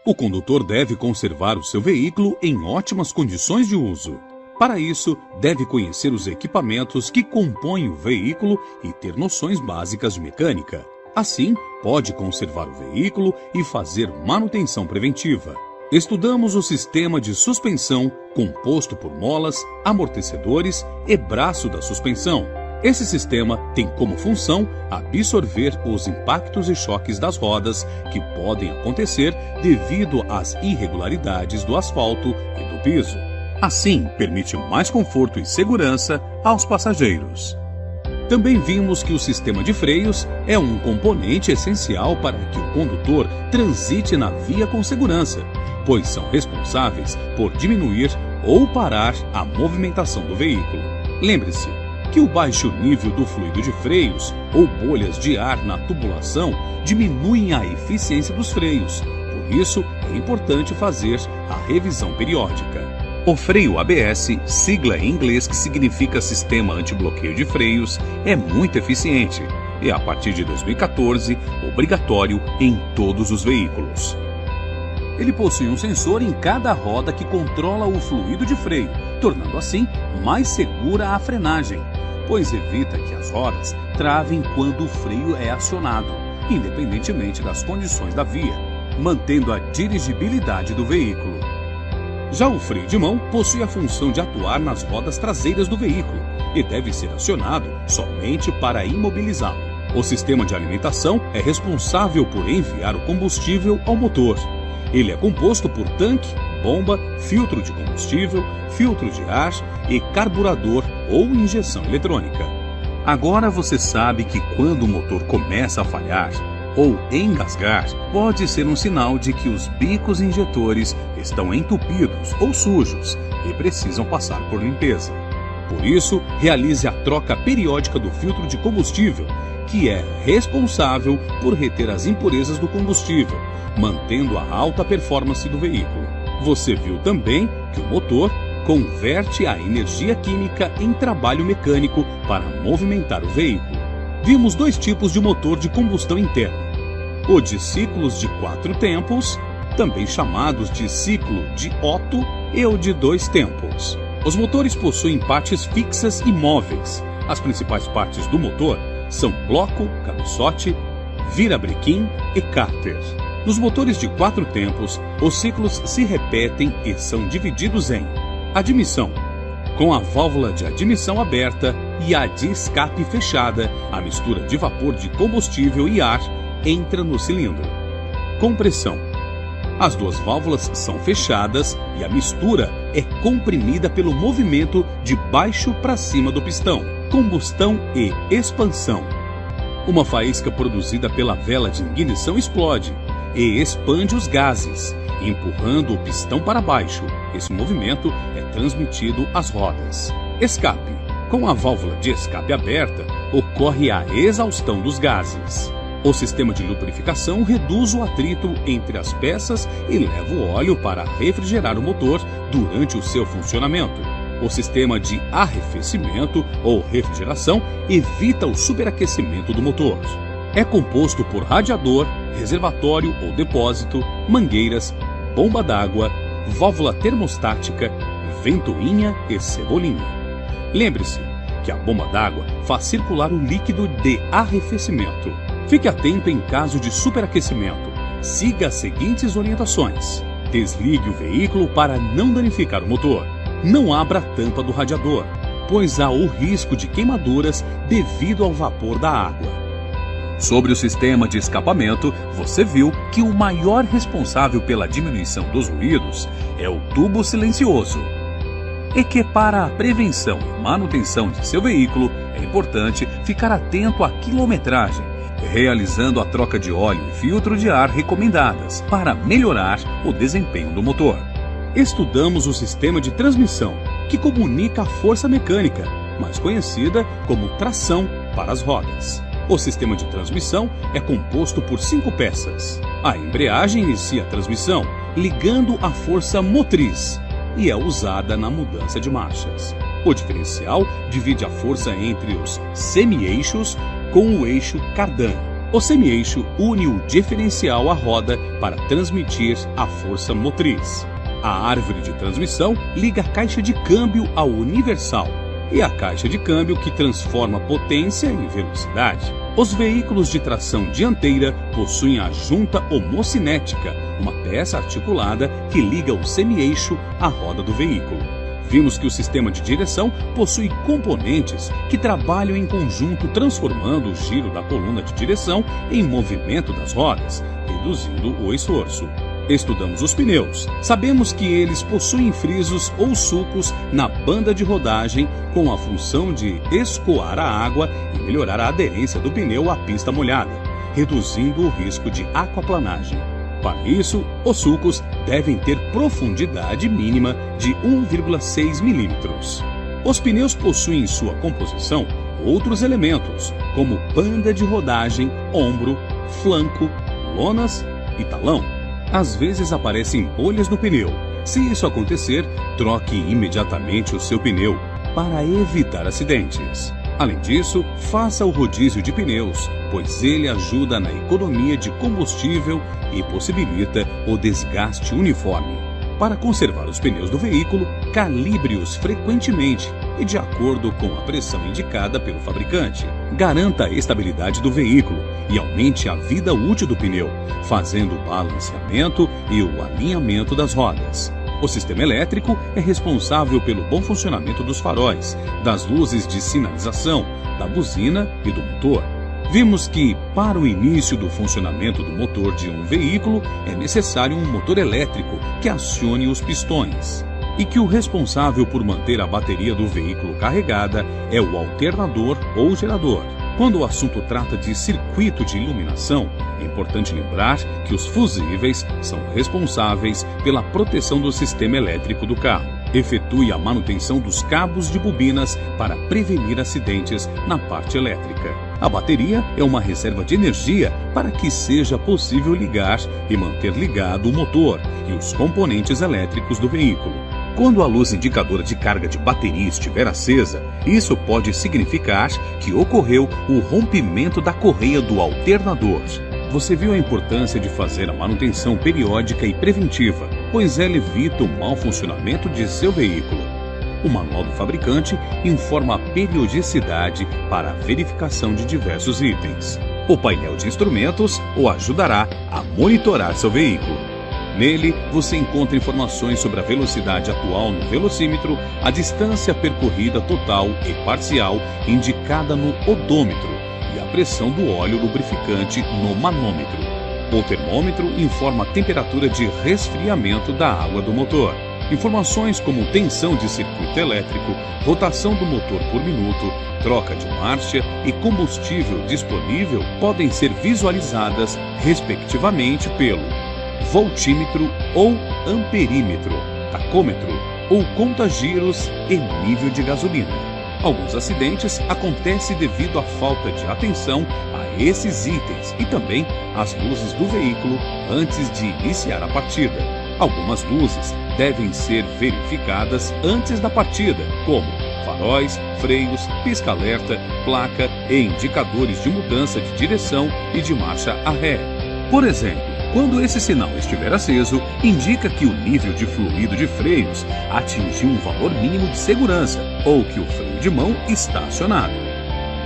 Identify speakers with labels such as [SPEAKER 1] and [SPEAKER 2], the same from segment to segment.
[SPEAKER 1] O condutor deve conservar o seu veículo em ótimas condições de uso. Para isso, deve conhecer os equipamentos que compõem o veículo e ter noções básicas de mecânica. Assim, pode conservar o veículo e fazer manutenção preventiva. Estudamos o sistema de suspensão composto por molas, amortecedores e braço da suspensão. Esse sistema tem como função absorver os impactos e choques das rodas que podem acontecer devido às irregularidades do asfalto e do piso. Assim, permite mais conforto e segurança aos passageiros. Também vimos que o sistema de freios é um componente essencial para que o condutor transite na via com segurança, pois são responsáveis por diminuir ou parar a movimentação do veículo. Lembre-se que o baixo nível do fluido de freios ou bolhas de ar na tubulação diminuem a eficiência dos freios, por isso é importante fazer a revisão periódica. O freio ABS, sigla em inglês que significa Sistema Antibloqueio de Freios, é muito eficiente e, a partir de 2014, obrigatório em todos os veículos. Ele possui um sensor em cada roda que controla o fluido de freio, tornando assim mais segura a frenagem, pois evita que as rodas travem quando o freio é acionado, independentemente das condições da via, mantendo a dirigibilidade do veículo. Já o freio de mão possui a função de atuar nas rodas traseiras do veículo e deve ser acionado somente para imobilizá-lo. O sistema de alimentação é responsável por enviar o combustível ao motor. Ele é composto por tanque, bomba, filtro de combustível, filtro de ar e carburador ou injeção eletrônica. Agora você sabe que quando o motor começa a falhar ou engasgar, pode ser um sinal de que os bicos injetores estão entupidos ou sujos e precisam passar por limpeza. Por isso, realize a troca periódica do filtro de combustível, que é responsável por reter as impurezas do combustível, mantendo a alta performance do veículo. Você viu também que o motor converte a energia química em trabalho mecânico para movimentar o veículo. Vimos dois tipos de motor de combustão interna: o de ciclos de 4 tempos, também chamados de ciclo de Otto, e o de 2 tempos. Os motores possuem partes fixas e móveis. As principais partes do motor são bloco, cabeçote, virabrequim e cárter. Nos motores de 4 tempos, os ciclos se repetem e são divididos em admissão, com a válvula de admissão aberta, e a de escape fechada. A mistura de vapor de combustível e ar entra no cilindro. Compressão. As duas válvulas são fechadas e a mistura é comprimida pelo movimento de baixo para cima do pistão. Combustão e expansão. Uma faísca produzida pela vela de ignição explode e expande os gases, empurrando o pistão para baixo. Esse movimento é transmitido às rodas. Escape. Com a válvula de escape aberta, ocorre a exaustão dos gases. O sistema de lubrificação reduz o atrito entre as peças e leva o óleo para refrigerar o motor durante o seu funcionamento. O sistema de arrefecimento ou refrigeração evita o superaquecimento do motor. É composto por radiador, reservatório ou depósito, mangueiras, bomba d'água, válvula termostática, ventoinha e cebolinha. Lembre-se que a bomba d'água faz circular o líquido de arrefecimento. Fique atento em caso de superaquecimento. Siga as seguintes orientações. Desligue o veículo para não danificar o motor. Não abra a tampa do radiador, pois há o risco de queimaduras devido ao vapor da água. Sobre o sistema de escapamento, você viu que o maior responsável pela diminuição dos ruídos é o tubo silencioso. E que para a prevenção e manutenção de seu veículo é importante ficar atento à quilometragem, realizando a troca de óleo e filtro de ar recomendadas para melhorar o desempenho do motor. Estudamos o sistema de transmissão, que comunica a força mecânica, mais conhecida como tração, para as rodas. O sistema de transmissão é composto por 5 peças. A embreagem inicia a transmissão, ligando a força motriz, e é usada na mudança de marchas. O diferencial divide a força entre os semi-eixos com o eixo cardan. O semi-eixo une o diferencial à roda para transmitir a força motriz. A árvore de transmissão liga a caixa de câmbio ao universal e a caixa de câmbio que transforma potência em velocidade. Os veículos de tração dianteira possuem a junta homocinética, uma peça articulada que liga o semi-eixo à roda do veículo. Vimos que o sistema de direção possui componentes que trabalham em conjunto, transformando o giro da coluna de direção em movimento das rodas, reduzindo o esforço. Estudamos os pneus. Sabemos que eles possuem frisos ou sulcos na banda de rodagem com a função de escoar a água e melhorar a aderência do pneu à pista molhada, reduzindo o risco de aquaplanagem. Para isso, os sulcos devem ter profundidade mínima de 1,6 milímetros. Os pneus possuem em sua composição outros elementos, como banda de rodagem, ombro, flanco, lonas e talão. Às vezes aparecem bolhas no pneu. Se isso acontecer, troque imediatamente o seu pneu para evitar acidentes. Além disso, faça o rodízio de pneus, pois ele ajuda na economia de combustível e possibilita o desgaste uniforme. Para conservar os pneus do veículo, calibre-os frequentemente e de acordo com a pressão indicada pelo fabricante. Garanta a estabilidade do veículo e aumente a vida útil do pneu, fazendo o balanceamento e o alinhamento das rodas. O sistema elétrico é responsável pelo bom funcionamento dos faróis, das luzes de sinalização, da buzina e do motor. Vimos que, para o início do funcionamento do motor de um veículo, é necessário um motor elétrico que acione os pistões, e que o responsável por manter a bateria do veículo carregada é o alternador ou gerador. Quando o assunto trata de circuito de iluminação, é importante lembrar que os fusíveis são responsáveis pela proteção do sistema elétrico do carro. Efetue a manutenção dos cabos de bobinas para prevenir acidentes na parte elétrica. A bateria é uma reserva de energia para que seja possível ligar e manter ligado o motor e os componentes elétricos do veículo. Quando a luz indicadora de carga de bateria estiver acesa, isso pode significar que ocorreu o rompimento da correia do alternador. Você viu a importância de fazer a manutenção periódica e preventiva, pois ela evita o mau funcionamento de seu veículo. O manual do fabricante informa a periodicidade para a verificação de diversos itens. O painel de instrumentos o ajudará a monitorar seu veículo. Nele, você encontra informações sobre a velocidade atual no velocímetro, a distância percorrida total e parcial indicada no odômetro e a pressão do óleo lubrificante no manômetro. O termômetro informa a temperatura de resfriamento da água do motor. Informações como tensão de circuito elétrico, rotação do motor por minuto, troca de marcha e combustível disponível podem ser visualizadas, respectivamente, pelo voltímetro ou amperímetro, tacômetro ou conta-giros e nível de gasolina. Alguns acidentes acontecem devido à falta de atenção a esses itens e também às luzes do veículo antes de iniciar a partida. Algumas luzes devem ser verificadas antes da partida, como faróis, freios, pisca-alerta, placa e indicadores de mudança de direção e de marcha a ré. Por exemplo, quando esse sinal estiver aceso, indica que o nível de fluido de freios atingiu um valor mínimo de segurança ou que o freio de mão está acionado.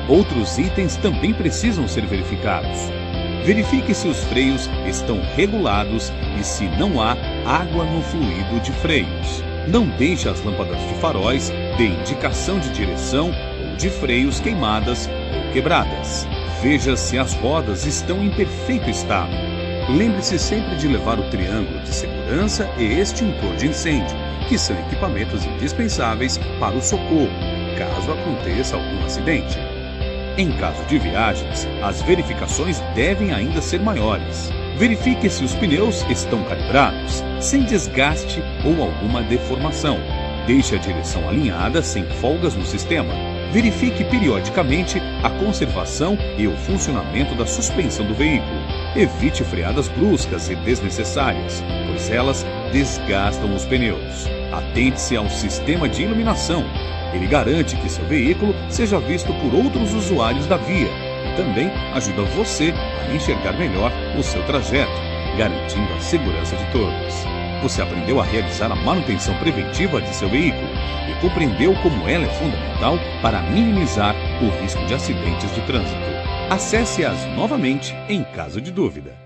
[SPEAKER 1] Outros itens também precisam ser verificados. Verifique se os freios estão regulados e se não há água no fluido de freios. Não deixe as lâmpadas de faróis de indicação de direção ou de freios queimadas ou quebradas. Veja se as rodas estão em perfeito estado. Lembre-se sempre de levar o triângulo de segurança e extintor de incêndio, que são equipamentos indispensáveis para o socorro, caso aconteça algum acidente. Em caso de viagens, as verificações devem ainda ser maiores. Verifique se os pneus estão calibrados, sem desgaste ou alguma deformação. Deixe a direção alinhada sem folgas no sistema. Verifique periodicamente a conservação e o funcionamento da suspensão do veículo. Evite freadas bruscas e desnecessárias, pois elas desgastam os pneus. Atente-se ao sistema de iluminação. Ele garante que seu veículo seja visto por outros usuários da via e também ajuda você a enxergar melhor o seu trajeto, garantindo a segurança de todos. Você aprendeu a realizar a manutenção preventiva de seu veículo e compreendeu como ela é fundamental para minimizar o risco de acidentes de trânsito. Acesse-as novamente em caso de dúvida.